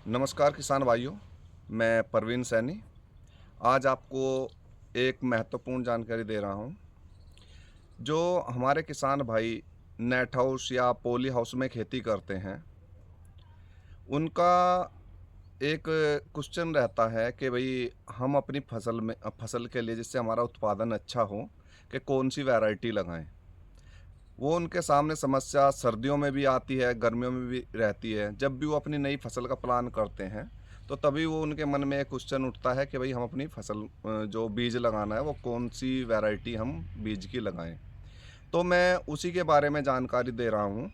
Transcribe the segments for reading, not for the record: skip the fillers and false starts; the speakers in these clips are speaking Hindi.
नमस्कार किसान भाइयों, मैं परवीन सैनी। आज आपको एक महत्वपूर्ण जानकारी दे रहा हूं। जो हमारे किसान भाई नेट हाउस या पॉली हाउस में खेती करते हैं, उनका एक क्वेश्चन रहता है कि भाई हम अपनी फसल के लिए, जिससे हमारा उत्पादन अच्छा हो, कि कौन सी वैरायटी लगाएं। वो उनके सामने समस्या सर्दियों में भी आती है, गर्मियों में भी रहती है। जब भी वो अपनी नई फसल का प्लान करते हैं, तो तभी वो उनके मन में एक क्वेश्चन उठता है कि भाई हम अपनी फसल जो बीज लगाना है वो कौन सी वैरायटी हम बीज की लगाएं। तो मैं उसी के बारे में जानकारी दे रहा हूँ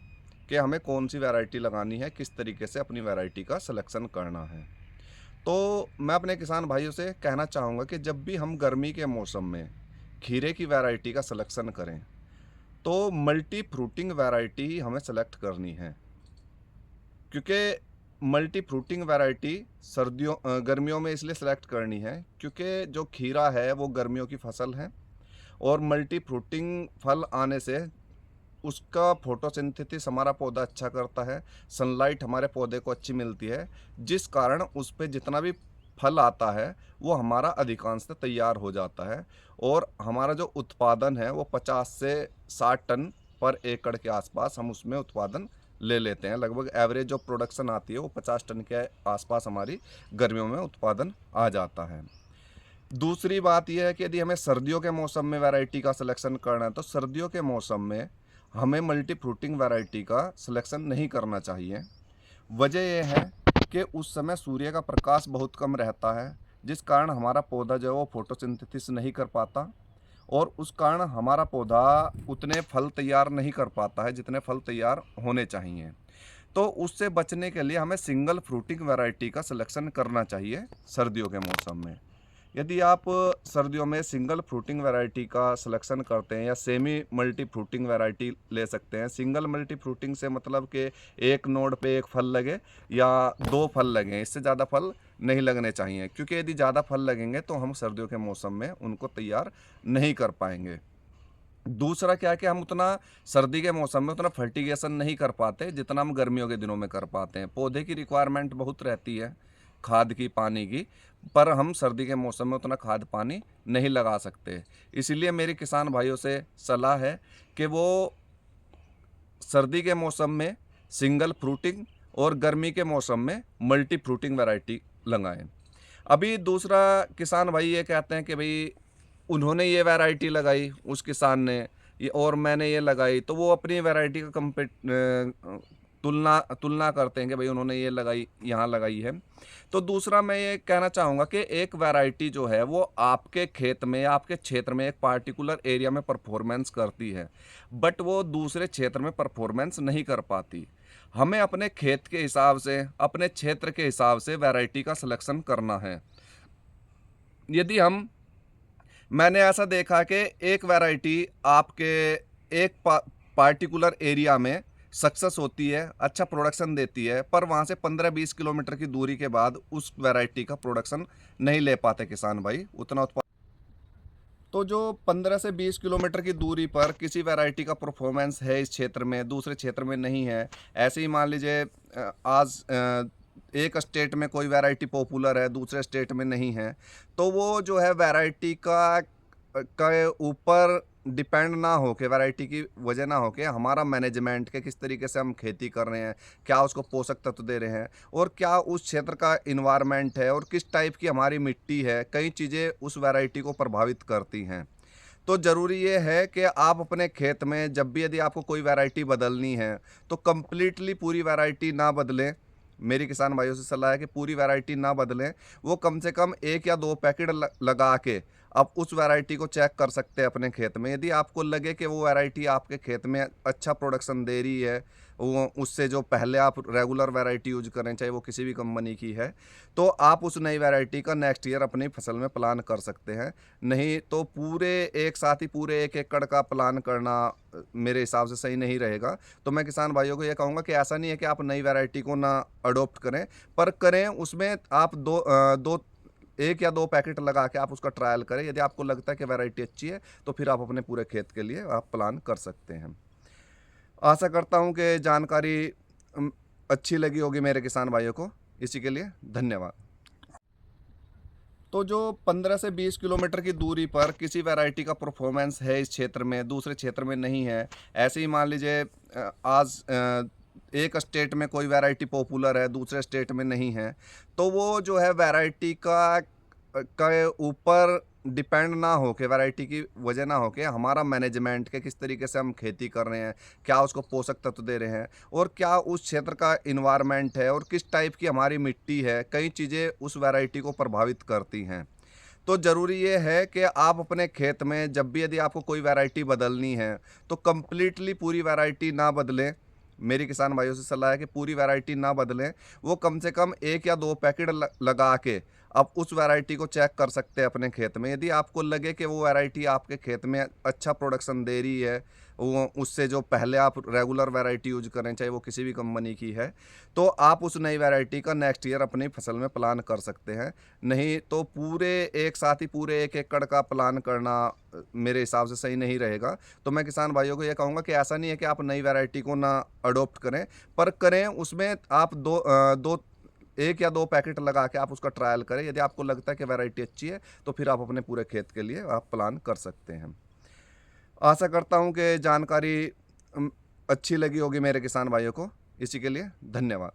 कि हमें कौन सी वैरायटी लगानी है, किस तरीके से अपनी वैरायटी का सिलेक्शन करना है। तो मैं अपने किसान भाइयों से कहना चाहूँगा कि जब भी हम गर्मी के मौसम में खीरे की वैरायटी का सिलेक्शन करें, तो मल्टी फ्रूटिंग वैरायटी ही हमें सेलेक्ट करनी है। क्योंकि मल्टी फ्रूटिंग वैरायटी गर्मियों में इसलिए सेलेक्ट करनी है क्योंकि जो खीरा है वो गर्मियों की फसल है, और मल्टी फ्रूटिंग फल आने से उसका फोटोसिंथेसिस हमारा पौधा अच्छा करता है, सनलाइट हमारे पौधे को अच्छी मिलती है, जिस कारण उस पे जितना भी फल आता है वो हमारा अधिकांशतः तैयार हो जाता है, और हमारा जो उत्पादन है वो 50 से 60 टन पर एकड़ के आसपास हम उसमें उत्पादन ले लेते हैं। लगभग एवरेज जो प्रोडक्शन आती है वो 50 टन के आसपास हमारी गर्मियों में उत्पादन आ जाता है। दूसरी बात यह है कि यदि हमें सर्दियों के मौसम में वैरायटी का सिलेक्शन करना है, तो सर्दियों के मौसम में हमें मल्टी फ्रूटिंग वैरायटी का सिलेक्शन नहीं करना चाहिए। वजह यह है कि उस समय सूर्य का प्रकाश बहुत कम रहता है, जिस कारण हमारा पौधा जो है वो फोटोसिंथेसिस नहीं कर पाता, और उस कारण हमारा पौधा उतने फल तैयार नहीं कर पाता है जितने फल तैयार होने चाहिए। तो उससे बचने के लिए हमें सिंगल फ्रूटिंग वैरायटी का सिलेक्शन करना चाहिए सर्दियों के मौसम में। यदि आप सर्दियों में सिंगल फ्रूटिंग वैरायटी का सिलेक्शन करते हैं, या सेमी मल्टी फ्रूटिंग वैरायटी ले सकते हैं। सिंगल मल्टी फ्रूटिंग से मतलब कि एक नोड पे एक फल लगे या दो फल लगें, इससे ज़्यादा फल नहीं लगने चाहिए, क्योंकि यदि ज़्यादा फल लगेंगे तो हम सर्दियों के मौसम में उनको तैयार नहीं कर पाएंगे। दूसरा क्या है कि हम उतना सर्दी के मौसम में उतना फर्टिगेशन नहीं कर पाते जितना हम गर्मियों के दिनों में कर पाते हैं। पौधे की रिक्वायरमेंट बहुत रहती है, खाद की, पानी की, पर हम सर्दी के मौसम में उतना खाद पानी नहीं लगा सकते। इसीलिए मेरे किसान भाइयों से सलाह है कि वो सर्दी के मौसम में सिंगल फ्रूटिंग और गर्मी के मौसम में मल्टी फ्रूटिंग वैरायटी लगाएं। अभी दूसरा किसान भाई ये कहते हैं कि भाई उन्होंने ये वैरायटी लगाई, उस किसान ने ये, और मैंने ये लगाई, तो वो अपनी वैरायटी का तुलना तुलना करते हैं कि भाई उन्होंने ये लगाई, यहाँ लगाई है। तो दूसरा मैं ये कहना चाहूँगा कि एक वैरायटी जो है वो आपके खेत में या आपके क्षेत्र में एक पार्टिकुलर एरिया में परफॉर्मेंस करती है, बट वो दूसरे क्षेत्र में परफॉर्मेंस नहीं कर पाती। हमें अपने खेत के हिसाब से, अपने क्षेत्र के हिसाब से वैरायटी का सिलेक्शन करना है। यदि हम मैंने ऐसा देखा कि एक वैरायटी आपके एक पार्टिकुलर एरिया में सक्सेस होती है, अच्छा प्रोडक्शन देती है, पर वहाँ से 15-20 किलोमीटर की दूरी के बाद उस वैरायटी का प्रोडक्शन नहीं ले पाते किसान भाई, उतना उत्पादन। तो जो 15 से 20 किलोमीटर की दूरी पर किसी वैरायटी का परफॉर्मेंस है इस क्षेत्र में, दूसरे क्षेत्र में नहीं है। ऐसे ही मान लीजिए आज एक स्टेट में कोई वैरायटी पॉपुलर है, दूसरे स्टेट में नहीं है, तो वो जो है वैरायटी का ऊपर डिपेंड ना हो के, वैरायटी की वजह ना हो के, हमारा मैनेजमेंट के किस तरीके से हम खेती कर रहे हैं, क्या उसको पोषक तत्व दे रहे हैं, और क्या उस क्षेत्र का इन्वायरमेंट है, और किस टाइप की हमारी मिट्टी है, कई चीज़ें उस वैरायटी को प्रभावित करती हैं। तो ज़रूरी ये है कि आप अपने खेत में जब भी यदि आपको कोई वैरायटी बदलनी है, तो कंप्लीटली पूरी वैरायटी ना बदलें। मेरी किसान भाइयों से सलाह है कि पूरी वैरायटी ना बदलें। वो कम से कम 1 या 2 पैकेट लगा के आप उस वैरायटी को चेक कर सकते हैं अपने खेत में। यदि आपको लगे कि वो वैरायटी आपके खेत में अच्छा प्रोडक्शन दे रही है, वो उससे जो पहले आप रेगुलर वैरायटी यूज करें, चाहे वो किसी भी कंपनी की है, तो आप उस नई वैरायटी का नेक्स्ट ईयर अपनी फसल में प्लान कर सकते हैं। नहीं तो पूरे एक साथ ही पूरे 1 एकड़ का प्लान करना मेरे हिसाब से सही नहीं रहेगा। तो मैं किसान भाइयों को ये कहूँगा कि ऐसा नहीं है कि आप नई वैरायटी को ना अडॉप्ट करें, पर करें उसमें आप 1 या 2 पैकेट लगा के आप उसका ट्रायल करें। यदि आपको लगता है कि वैरायटी अच्छी है, तो फिर आप अपने पूरे खेत के लिए आप प्लान कर सकते हैं। आशा करता हूँ कि जानकारी अच्छी लगी होगी मेरे किसान भाइयों को। इसी के लिए धन्यवाद। तो जो 15 से 20 किलोमीटर की दूरी पर किसी वैरायटी का परफॉर्मेंस है इस क्षेत्र में, दूसरे क्षेत्र में नहीं है, ऐसे ही मान लीजिए आज एक स्टेट में कोई वैरायटी पॉपुलर है, दूसरे स्टेट में नहीं है, तो वो जो है वैरायटी के ऊपर डिपेंड ना हो के, वैरायटी की वजह ना हो के, हमारा मैनेजमेंट के किस तरीके से हम खेती कर रहे हैं, क्या उसको पोषक तत्व दे रहे हैं, और क्या उस क्षेत्र का इन्वायरमेंट है, और किस टाइप की हमारी मिट्टी है, कई चीज़ें उस वैरायटी को प्रभावित करती हैं। तो ज़रूरी ये है कि आप अपने खेत में जब भी यदि आपको कोई वैरायटी बदलनी है, तो कंप्लीटली पूरी वैरायटी ना बदलें। मेरी किसान भाइयों से सलाह है कि पूरी वैरायटी ना बदलें, वो कम से कम 1 या 2 पैकेट लगा के आप उस वैरायटी को चेक कर सकते हैं अपने खेत में। यदि आपको लगे कि वो वैरायटी आपके खेत में अच्छा प्रोडक्शन दे रही है, वो उससे जो पहले आप रेगुलर वैरायटी यूज करें, चाहे वो किसी भी कंपनी की है, तो आप उस नई वैरायटी का नेक्स्ट ईयर अपनी फसल में प्लान कर सकते हैं। नहीं तो पूरे एक साथ ही पूरे 1 एकड़ का प्लान करना मेरे हिसाब से सही नहीं रहेगा। तो मैं किसान भाइयों को ये कहूँगा कि ऐसा नहीं है कि आप नई वैरायटी को ना अडॉप्ट करें, पर करें उसमें आप 1 या 2 पैकेट लगा के आप उसका ट्रायल करें। यदि आपको लगता है कि वैरायटी अच्छी है, तो फिर आप अपने पूरे खेत के लिए आप प्लान कर सकते हैं। आशा करता हूँ कि जानकारी अच्छी लगी होगी मेरे किसान भाइयों को। इसी के लिए धन्यवाद।